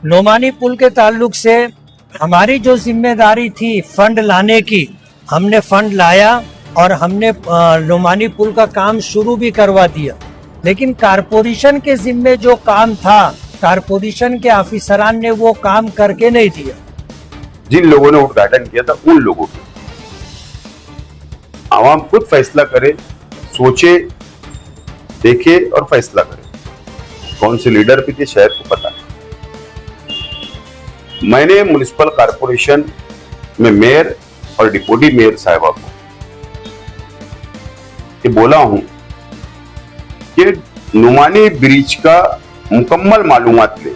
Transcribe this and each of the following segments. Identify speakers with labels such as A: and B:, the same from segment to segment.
A: नोमानी पुल के ताल्लुक से हमारी जो जिम्मेदारी थी फंड लाने की, हमने फंड लाया और हमने नोमानी पुल का काम शुरू भी करवा दिया। लेकिन कारपोरेशन के जिम्मे जो काम था, कारपोरेशन के ऑफिसरान ने वो काम करके नहीं दिया।
B: जिन लोगों ने उद्घाटन किया था उन लोगों को आवाम खुद फैसला करे, सोचे, देखे और फैसला करे कौन से लीडर पे शहर को पता है। मैंने म्युनिसिपल कारपोरेशन में मेयर और डिप्टी मेयर साहिबा को ये बोला हूं कि नुमानी ब्रिज का मुकम्मल मालूमात ले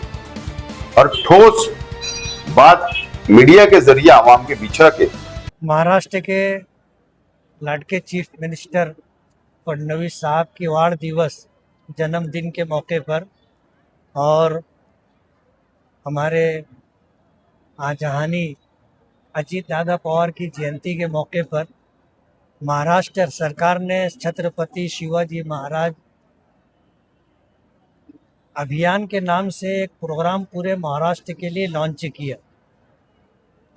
B: और ठोस बात मीडिया के जरिए आवाम के बीच रखे।
A: महाराष्ट्र के लाडके चीफ मिनिस्टर फडणवीस साहब की वाड़ दिवस जन्मदिन के मौके पर और हमारे आजहानी अजीत दादा पवार की जयंती के मौके पर महाराष्ट्र सरकार ने छत्रपति शिवाजी महाराज अभियान के नाम से एक प्रोग्राम पूरे महाराष्ट्र के लिए लॉन्च किया।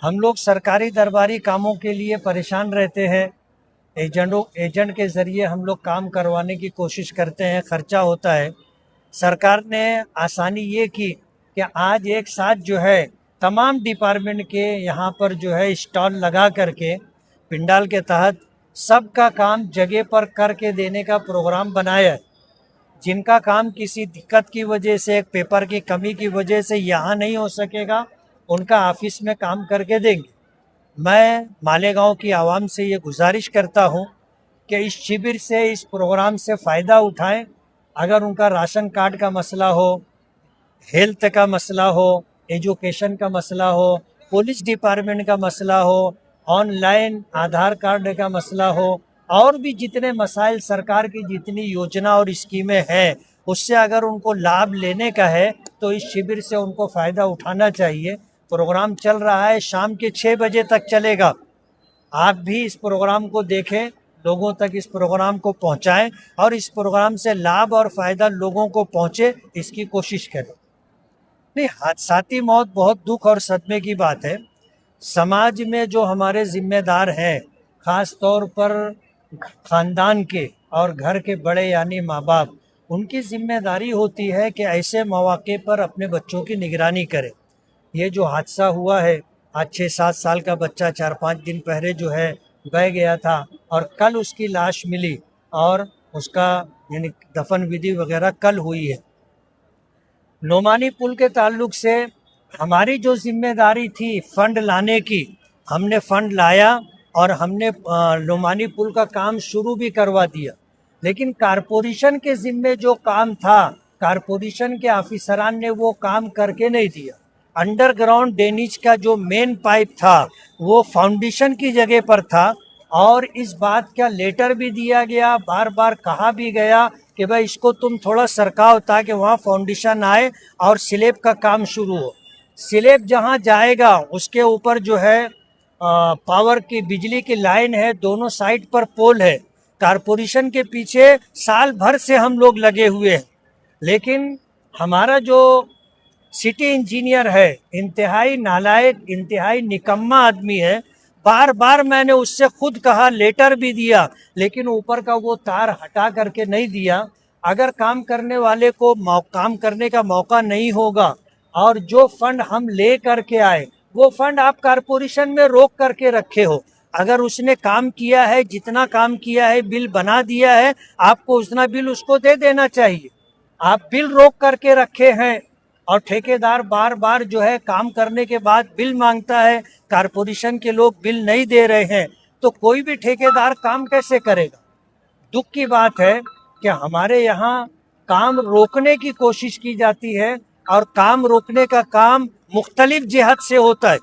A: हम लोग सरकारी दरबारी कामों के लिए परेशान रहते हैं, एजेंट के ज़रिए हम लोग काम करवाने की कोशिश करते हैं, खर्चा होता है। सरकार ने आसानी ये की कि आज एक साथ जो है तमाम डिपार्टमेंट के यहाँ पर जो है स्टॉल लगा करके पिंडाल के तहत सबका काम जगह पर करके देने का प्रोग्राम बनाया है। जिनका काम किसी दिक्कत की वजह से, एक पेपर की कमी की वजह से यहाँ नहीं हो सकेगा, उनका ऑफिस में काम करके देंगे। मैं मालेगांव की आवाम से ये गुजारिश करता हूँ कि इस शिविर से, इस प्रोग्राम से फ़ायदा उठाएं। अगर उनका राशन कार्ड का मसला हो, हेल्थ का मसला हो, एजुकेशन का मसला हो, पुलिस डिपार्टमेंट का मसला हो, ऑनलाइन आधार कार्ड का मसला हो, और भी जितने मसाइल सरकार की जितनी योजना और स्कीमें हैं, उससे अगर उनको लाभ लेने का है तो इस शिविर से उनको फ़ायदा उठाना चाहिए। प्रोग्राम चल रहा है, शाम के 6 बजे तक चलेगा। आप भी इस प्रोग्राम को देखें, लोगों तक इस प्रोग्राम को पहुंचाएं और इस प्रोग्राम से लाभ और फ़ायदा लोगों को पहुंचे, इसकी कोशिश करें। नहीं, हादसाती मौत बहुत दुख और सदमे की बात है। समाज में जो हमारे जिम्मेदार हैं, ख़ास तौर पर ख़ानदान के और घर के बड़े यानी माँ बाप, उनकी जिम्मेदारी होती है कि ऐसे मौके पर अपने बच्चों की निगरानी करें। ये जो हादसा हुआ है, आज 6-7 साल का बच्चा 4-5 दिन पहले जो है बह गया था और कल उसकी लाश मिली और उसका यानी दफन विधि वगैरह कल हुई है। नोमानी पुल के ताल्लुक से हमारी जो जिम्मेदारी थी फंड लाने की, हमने फंड लाया और हमने नोमानी पुल का काम शुरू भी करवा दिया। लेकिन कारपोरेशन के जिम्मे जो काम था, कारपोरेशन के ऑफिसरान ने वो काम करके नहीं दिया। अंडरग्राउंड ड्रेनेज का जो मेन पाइप था वो फाउंडेशन की जगह पर था और इस बात का लेटर भी दिया गया, बार बार कहा भी गया कि भाई इसको तुम थोड़ा सरकाओ ताकि वहाँ फाउंडेशन आए और स्लैब का काम शुरू हो। स्लैब जहाँ जाएगा उसके ऊपर जो है पावर की, बिजली की लाइन है, दोनों साइड पर पोल है। कारपोरेशन के पीछे साल भर से हम लोग लगे हुए हैं, लेकिन हमारा जो सिटी इंजीनियर है इंतहाई नालायक, इंतहाई निकम्मा आदमी है। बार बार मैंने उससे खुद कहा, लेटर भी दिया, लेकिन ऊपर का वो तार हटा करके नहीं दिया। अगर काम करने वाले को काम करने का मौका नहीं होगा और जो फंड हम ले करके आए वो फंड आप कारपोरेशन में रोक करके रखे हो, अगर उसने काम किया है, जितना काम किया है, बिल बना दिया है, आपको उतना बिल उसको दे देना चाहिए। आप बिल रोक करके रखे हैं और ठेकेदार बार बार जो है काम करने के बाद बिल मांगता है, कारपोरेशन के लोग बिल नहीं दे रहे हैं, तो कोई भी ठेकेदार काम कैसे करेगा। दुख की बात है कि हमारे यहाँ काम रोकने की कोशिश की जाती है और काम रोकने का काम मुख्तलिफ जिहत से होता है।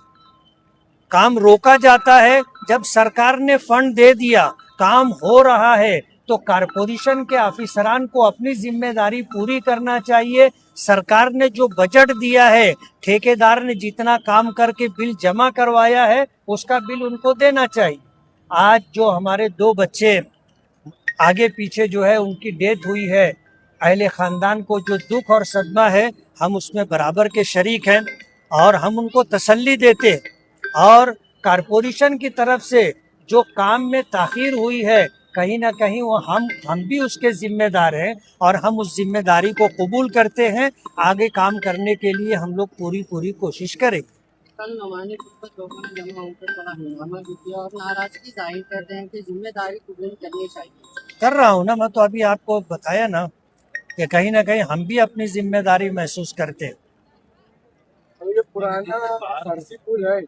A: काम रोका जाता है जब सरकार ने फंड दे दिया, काम हो रहा है, तो कारपोरेशन के ऑफिसरान को अपनी जिम्मेदारी पूरी करना चाहिए। सरकार ने जो बजट दिया है, ठेकेदार ने जितना काम करके बिल जमा करवाया है, उसका बिल उनको देना चाहिए। आज जो हमारे 2 बच्चे आगे पीछे जो है उनकी डेथ हुई है, अहले ख़ानदान को जो दुख और सदमा है, हम उसमें बराबर के शरीक हैं और हम उनको तसल्ली देते हैं। और कारपोरेशन की तरफ से जो काम में ताख़ीर हुई है, कहीं ना कहीं वो हम भी उसके जिम्मेदार हैं और हम उस जिम्मेदारी को कबूल करते हैं। आगे काम करने के लिए हम लोग पूरी कोशिश करेंगे।
C: कल नुमानी पर लोगों ने जमा होकर बड़ा हंगामा भी किया और नाराजगी जाहिर कर रहे हैं कि जिम्मेदारी कबूल करनी चाहिए।
A: कर रहा हूँ ना, मैं तो अभी आपको बताया ना कि कहीं ना कहीं हम भी अपनी जिम्मेदारी महसूस करते हैं।
D: ये पुराना सरसी पुल है,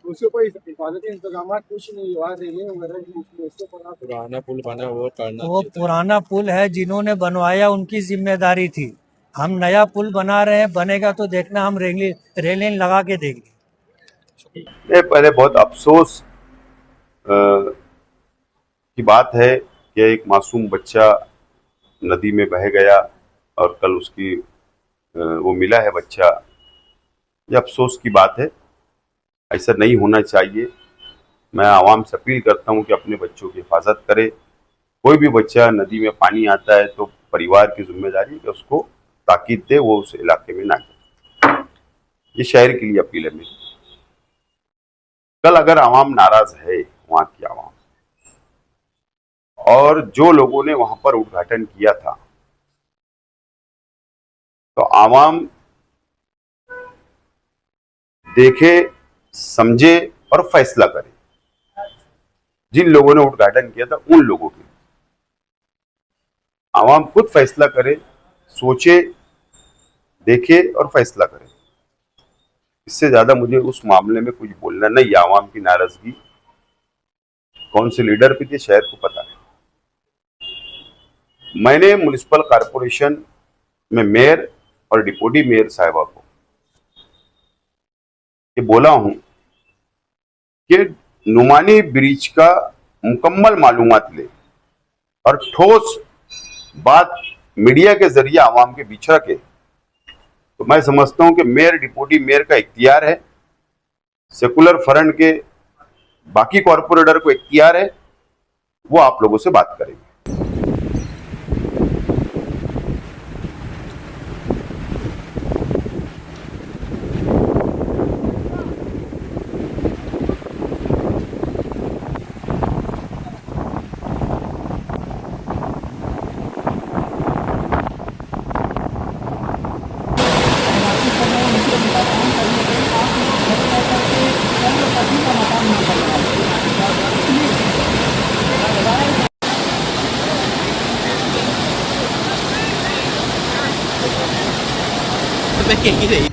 D: उसके कोई हिफाजती इंतजाम कुछ नहीं हुआ, रेलिंग वगैरह उसके
E: पुराना पुल बना वो करना
A: वो पुराना पुल है, जिन्होंने बनवाया उनकी जिम्मेदारी थी। हम नया पुल बना रहे हैं, बनेगा तो देखना हम रेलिंग लगा के देंगे।
B: पहले बहुत अफसोस की बात है कि एक मासूम बच्चा नदी में बह गया और कल उसकी वो मिला है बच्चा। ये अफसोस की बात है, ऐसा नहीं होना चाहिए। मैं आवाम से अपील करता हूं कि अपने बच्चों की हिफाजत करे। कोई भी बच्चा नदी में पानी आता है तो परिवार की जिम्मेदारी है कि उसको ताकीद दे, वो उस इलाके में ना जाए। ये शहर के लिए अपील है मेरी। कल अगर आवाम नाराज है, वहां की आवाम, और जो लोगों ने वहां पर उद्घाटन किया था, तो आवाम देखे, समझे और फैसला करे। जिन लोगों ने उद्घाटन किया था उन लोगों के लिए आवाम खुद फैसला करे, सोचे, देखे और फैसला करे। इससे ज्यादा मुझे उस मामले में कुछ बोलना नहीं। आवाम की नाराजगी कौन से लीडर पे थी, शहर को पता है। मैंने म्युनिसिपल कॉरपोरेशन में मेयर और डिप्टी मेयर साहिबा को ये बोला हूं कि नुमानी ब्रिज का मुकम्मल मालूमात ले और ठोस बात मीडिया के जरिए आवाम के बीच रखे। तो मैं समझता हूं कि मेयर डिप्टी मेयर का इख्तियार है, सेकुलर फ्रंट के बाकी कॉर्पोरेटर को इख्तियार है, वो आप लोगों से बात करेंगे।
C: मैं कह ही रही